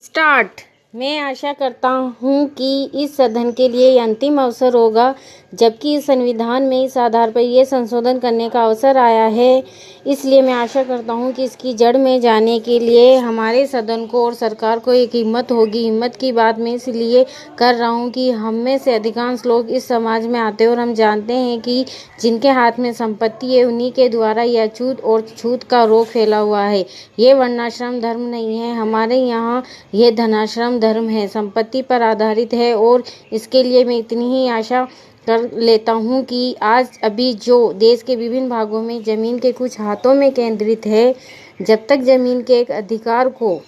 Start. मैं आशा करता हूँ कि इस सदन के लिए ये अंतिम अवसर होगा, जबकि इस संविधान में इस आधार पर यह संशोधन करने का अवसर आया है। इसलिए मैं आशा करता हूँ कि इसकी जड़ में जाने के लिए हमारे सदन को और सरकार को एक हिम्मत होगी। हिम्मत की बात मैं इसलिए कर रहा हूँ कि हम में से अधिकांश लोग इस समाज में आते हैं और हम जानते हैं कि जिनके हाथ में संपत्ति है उन्हीं के द्वारा यह अछूत और छूत का रोग फैला हुआ है। ये वर्णाश्रम धर्म नहीं है, हमारे यहाँ ये धनाश्रम धर्म है, संपत्ति पर आधारित है। और इसके लिए मैं इतनी ही आशा कर लेता हूँ कि आज अभी जो देश के विभिन्न भागों में जमीन के कुछ हाथों में केंद्रित है, जब तक जमीन के एक अधिकार को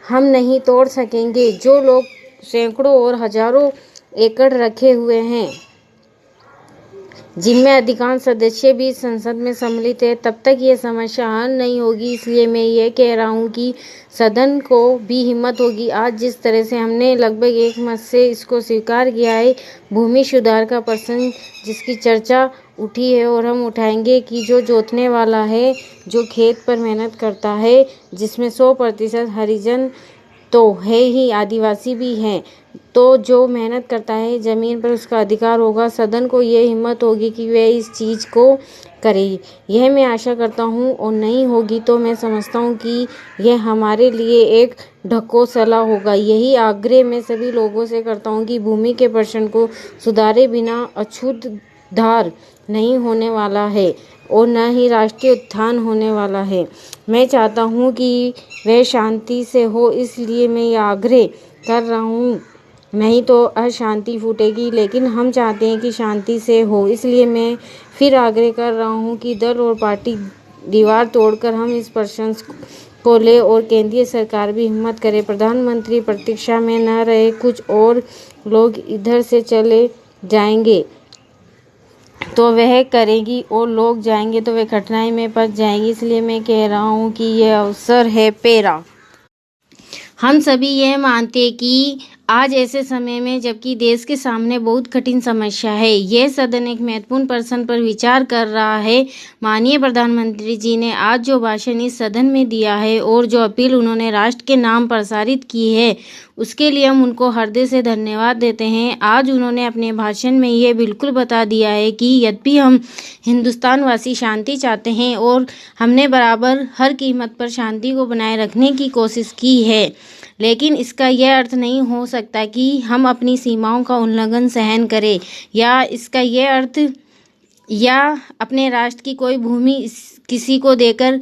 हम नहीं तोड़ सकेंगे, जो लोग सैकड़ों और हजारों एकड़ रखे हुए हैं, जिनमें अधिकांश सदस्य भी संसद में सम्मिलित है, तब तक ये समस्या हल नहीं होगी। इसलिए मैं ये कह रहा हूँ कि सदन को भी हिम्मत होगी। आज जिस तरह से हमने लगभग एक मत से इसको स्वीकार किया है, भूमि सुधार का प्रश्न जिसकी चर्चा उठी है और हम उठाएंगे कि जो जोतने वाला है, जो खेत पर मेहनत करता है, जिसमें 100% हरिजन तो है ही, आदिवासी भी हैं, तो जो मेहनत करता है ज़मीन पर उसका अधिकार होगा। सदन को ये हिम्मत होगी कि वह इस चीज़ को करे। यह मैं आशा करता हूँ, और नहीं होगी तो मैं समझता हूँ कि यह हमारे लिए एक ढकोसला होगा। यही आग्रह मैं सभी लोगों से करता हूँ कि भूमि के प्रश्न को सुधारे बिना अछूतधार नहीं होने वाला है और न ही राष्ट्रीय उत्थान होने वाला है। मैं चाहता हूँ कि वह शांति से हो, इसलिए मैं यह आग्रह कर रहा हूँ। नहीं तो अशांति फूटेगी, लेकिन हम चाहते हैं कि शांति से हो। इसलिए मैं फिर आग्रह कर रहा हूँ कि दल और पार्टी दीवार तोड़कर हम इस प्रश्न को ले और केंद्रीय सरकार भी हिम्मत करे। प्रधानमंत्री प्रतीक्षा में न रहे, कुछ और लोग इधर से चले जाएंगे तो वह करेगी, और लोग जाएंगे तो वह कठिनाई में फंस जाएंगी। इसलिए मैं कह रहा हूँ कि यह अवसर है पेरा। हम सभी यह मानते हैं कि आज ऐसे समय में, जबकि देश के सामने बहुत कठिन समस्या है, यह सदन एक महत्वपूर्ण प्रश्न पर विचार कर रहा है। माननीय प्रधानमंत्री जी ने आज जो भाषण इस सदन में दिया है और जो अपील उन्होंने राष्ट्र के नाम प्रसारित की है, उसके लिए हम उनको हृदय से धन्यवाद देते हैं। आज उन्होंने अपने भाषण में ये बिल्कुल बता दिया है कि यद्यपि हम हिंदुस्तानवासी शांति चाहते हैं और हमने बराबर हर कीमत पर शांति को बनाए रखने की कोशिश की है, लेकिन इसका यह अर्थ नहीं हो सकता कि हम अपनी सीमाओं का उल्लंघन सहन करें, या इसका यह अर्थ या अपने राष्ट्र की कोई भूमि किसी को देकर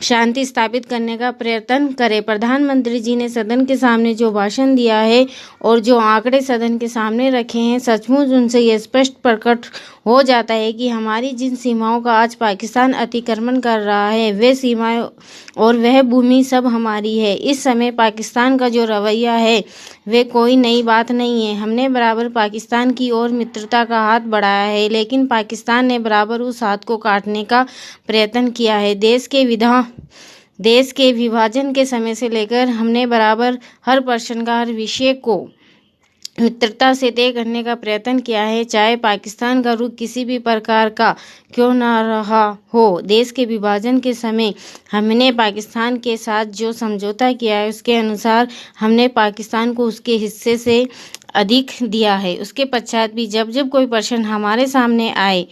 शांति स्थापित करने का प्रयत्न करें। प्रधानमंत्री जी ने सदन के सामने जो भाषण दिया है और जो आंकड़े सदन के सामने रखे हैं, सचमुच उनसे यह स्पष्ट प्रकट हो जाता है कि हमारी जिन सीमाओं का आज पाकिस्तान अतिक्रमण कर रहा है, वे सीमाएं और वह भूमि सब हमारी है। इस समय पाकिस्तान का जो रवैया है वे कोई नई बात नहीं है। हमने बराबर पाकिस्तान की ओर मित्रता का हाथ बढ़ाया है, लेकिन पाकिस्तान ने बराबर उस हाथ को काटने का प्रयत्न किया है। देश के विभाजन के समय से लेकर हमने बराबर हर प्रश्न का, हर विषय को मित्रता से तय करने का प्रयत्न किया है, चाहे पाकिस्तान का रुख किसी भी प्रकार का क्यों न रहा हो। देश के विभाजन के समय हमने पाकिस्तान के साथ जो समझौता किया है, उसके अनुसार हमने पाकिस्तान को उसके हिस्से से अधिक दिया है। उसके पश्चात भी जब जब कोई प्रश्न हमारे सामने आए,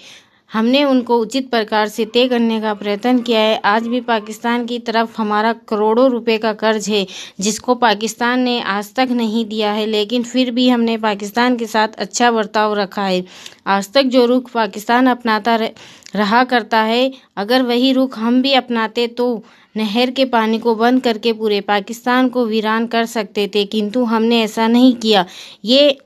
हमने उनको उचित प्रकार से तय करने का प्रयत्न किया है। आज भी पाकिस्तान की तरफ हमारा करोड़ों रुपए का कर्ज है, जिसको पाकिस्तान ने आज तक नहीं दिया है, लेकिन फिर भी हमने पाकिस्तान के साथ अच्छा बर्ताव रखा है। आज तक जो रुख पाकिस्तान अपनाता रहा करता है, अगर वही रुख हम भी अपनाते तो नहर के पानी को बंद करके पूरे पाकिस्तान को वीरान कर सकते थे, किंतु हमने ऐसा नहीं किया। ये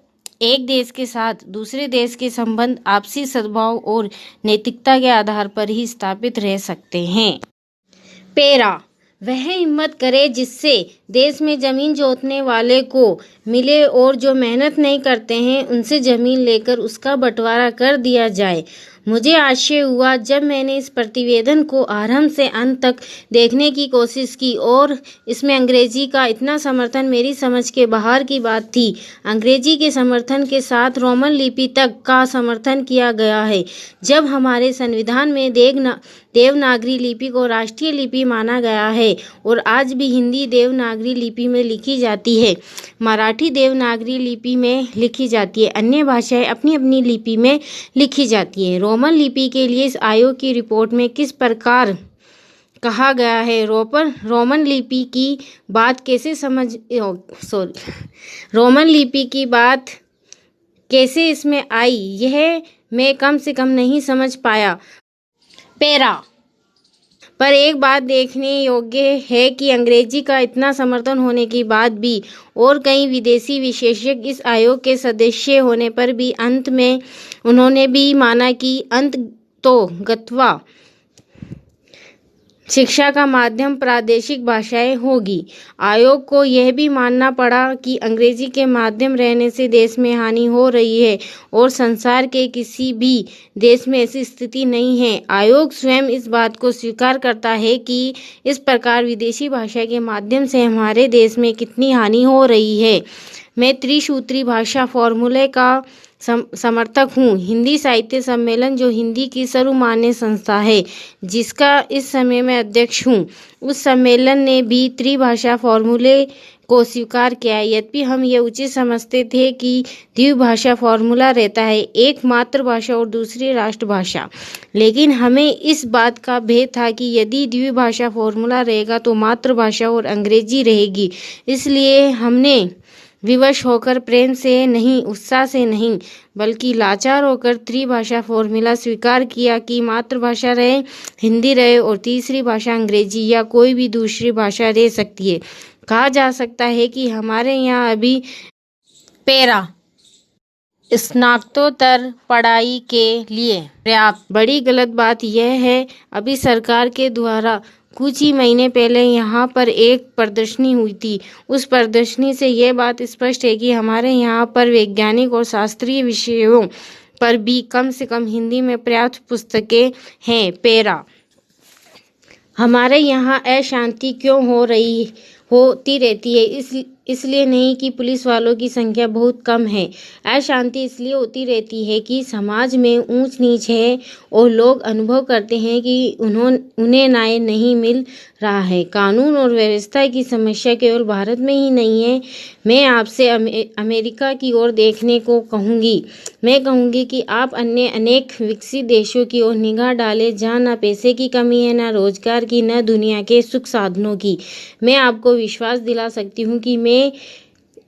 एक देश के साथ दूसरे देश के संबंध आपसी सद्भाव और नैतिकता के आधार पर ही स्थापित रह सकते हैं। पेरा। वह हिम्मत करे जिससे देश में जमीन जोतने वाले को मिले और जो मेहनत नहीं करते हैं उनसे जमीन लेकर उसका बंटवारा कर दिया जाए। मुझे आश्चर्य हुआ जब मैंने इस प्रतिवेदन को आरंभ से अंत तक देखने की कोशिश की और इसमें अंग्रेजी का इतना समर्थन मेरी समझ के बाहर की बात थी। अंग्रेजी के समर्थन के साथ रोमन लिपि तक का समर्थन किया गया है। जब हमारे संविधान में देवनागरी लिपि को राष्ट्रीय लिपि माना गया है और आज भी हिंदी देवनागरी लिपि में लिखी जाती है, मराठी देवनागरी लिपि में लिखी जाती है, अन्य भाषाएं अपनी अपनी लिपि में लिखी जाती है। रोमन लिपि के लिए इस आयोग की रिपोर्ट में किस प्रकार कहा गया है? रोमन लिपि की बात कैसे इसमें आई, यह मैं कम से कम नहीं समझ पाया। पैरा पर एक बात देखने योग्य है कि अंग्रेजी का इतना समर्थन होने के बाद भी और कई विदेशी विशेषज्ञ इस आयोग के सदस्य होने पर भी अंत में उन्होंने भी माना कि अंततोगत्वा शिक्षा का माध्यम प्रादेशिक भाषाएं होगी। आयोग को यह भी मानना पड़ा कि अंग्रेजी के माध्यम रहने से देश में हानि हो रही है और संसार के किसी भी देश में ऐसी स्थिति नहीं है। आयोग स्वयं इस बात को स्वीकार करता है कि इस प्रकार विदेशी भाषा के माध्यम से हमारे देश में कितनी हानि हो रही है। मैं त्रिसूत्री भाषा फॉर्मूले का समर्थक हूँ। हिंदी साहित्य सम्मेलन, जो हिंदी की सर्वमान्य संस्था है, जिसका इस समय मैं अध्यक्ष हूँ, उस सम्मेलन ने भी त्रिभाषा फॉर्मूले को स्वीकार किया। यद्यपि हम ये उचित समझते थे कि द्विभाषा फॉर्मूला रहता है, एक मातृभाषा और दूसरी राष्ट्रभाषा, लेकिन हमें इस बात का भेद था कि यदि द्विभाषा फॉर्मूला रहेगा तो मातृभाषा और अंग्रेजी रहेगी। इसलिए हमने विवश होकर, प्रेम से नहीं, उत्साह से नहीं, बल्कि लाचार होकर त्रिभाषा फॉर्मूला स्वीकार किया कि मातृभाषा रहे, हिंदी रहे और तीसरी भाषा अंग्रेजी या कोई भी दूसरी भाषा रह सकती है। कहा जा सकता है कि हमारे यहाँ अभी पैरा स्नातकोत्तर पढ़ाई के लिए पर्याप्त। बड़ी गलत बात यह है, अभी सरकार के द्वारा कुछ ही महीने पहले यहाँ पर एक प्रदर्शनी हुई थी। उस प्रदर्शनी से यह बात स्पष्ट है कि हमारे यहाँ पर वैज्ञानिक और शास्त्रीय विषयों पर भी कम से कम हिंदी में पर्याप्त पुस्तकें हैं। पैरा हमारे यहाँ अशांति क्यों होती रहती है? इसलिए नहीं कि पुलिस वालों की संख्या बहुत कम है। अशांति इसलिए होती रहती है कि समाज में ऊंच नीच है और लोग अनुभव करते हैं कि उन्हें न्याय नहीं मिल रहा है। कानून और व्यवस्था की समस्या केवल भारत में ही नहीं है। मैं आपसे अमेरिका की ओर देखने को कहूँगी। मैं कहूँगी कि आप अन्य अनेक विकसित देशों की ओर निगाह डालें, जहाँ न पैसे की कमी है, न रोजगार की, न दुनिया के सुख साधनों की। मैं आपको विश्वास दिला सकती हूँ कि मैं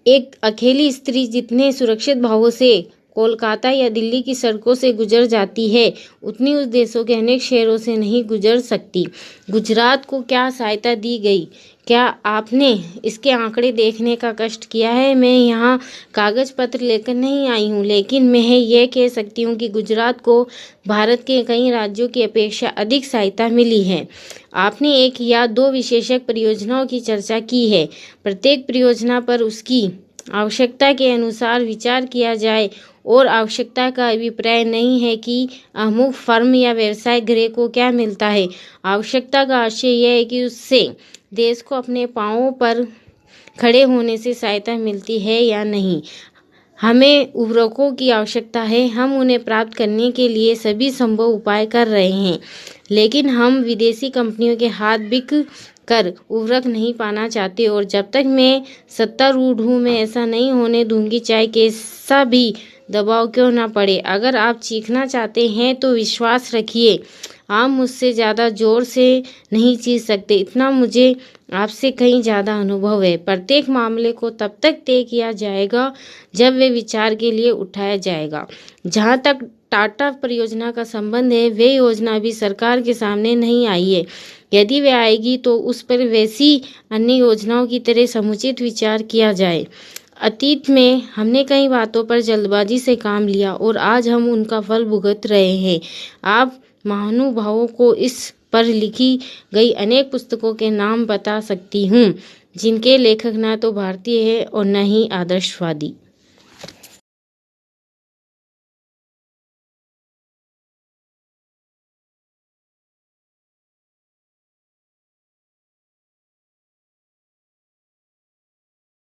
एक अकेली स्त्री जितने सुरक्षित भावों से कोलकाता या दिल्ली की सड़कों से गुजर जाती है, उतनी उस देशों के अनेक शहरों से नहीं गुजर सकती। गुजरात को क्या सहायता दी गई, क्या आपने इसके आंकड़े देखने का कष्ट किया है? मैं यहाँ कागज पत्र लेकर नहीं आई हूँ, लेकिन मैं यह कह सकती हूँ कि गुजरात को भारत के कई राज्यों की अपेक्षा अधिक सहायता मिली है। आपने एक या दो विशेषज्ञ परियोजनाओं की चर्चा की है। प्रत्येक परियोजना पर उसकी आवश्यकता के अनुसार विचार किया जाए और आवश्यकता का अभिप्राय नहीं है कि अमुक फर्म या व्यवसाय गृह को क्या मिलता है। आवश्यकता का आशय यह है कि उससे देश को अपने पांवों पर खड़े होने से सहायता मिलती है या नहीं। हमें उर्वरकों की आवश्यकता है, हम उन्हें प्राप्त करने के लिए सभी संभव उपाय कर रहे हैं, लेकिन हम विदेशी कंपनियों के हाथ बिक कर उर्वरक नहीं पाना चाहते और जब तक मैं सत्तारूढ़ हूँ, मैं ऐसा नहीं होने दूंगी, चाहे कैसा भी दबाव क्यों ना पड़े। अगर आप चीखना चाहते हैं तो विश्वास रखिए, आप मुझसे ज़्यादा जोर से नहीं चीख सकते। इतना मुझे आपसे कहीं ज़्यादा अनुभव है। प्रत्येक मामले को तब तक तय किया जाएगा जब वे विचार के लिए उठाया जाएगा। जहाँ तक टाटा परियोजना का संबंध है, वे योजना अभी सरकार के सामने नहीं आई है। यदि वे आएगी तो उस पर वैसी अन्य योजनाओं की तरह समुचित विचार किया जाए। अतीत में हमने कई बातों पर जल्दबाजी से काम लिया और आज हम उनका फल भुगत रहे हैं। आप महानुभावों को इस पर लिखी गई अनेक पुस्तकों के नाम बता सकती हूँ, जिनके लेखक न तो भारतीय है और न ही आदर्शवादी।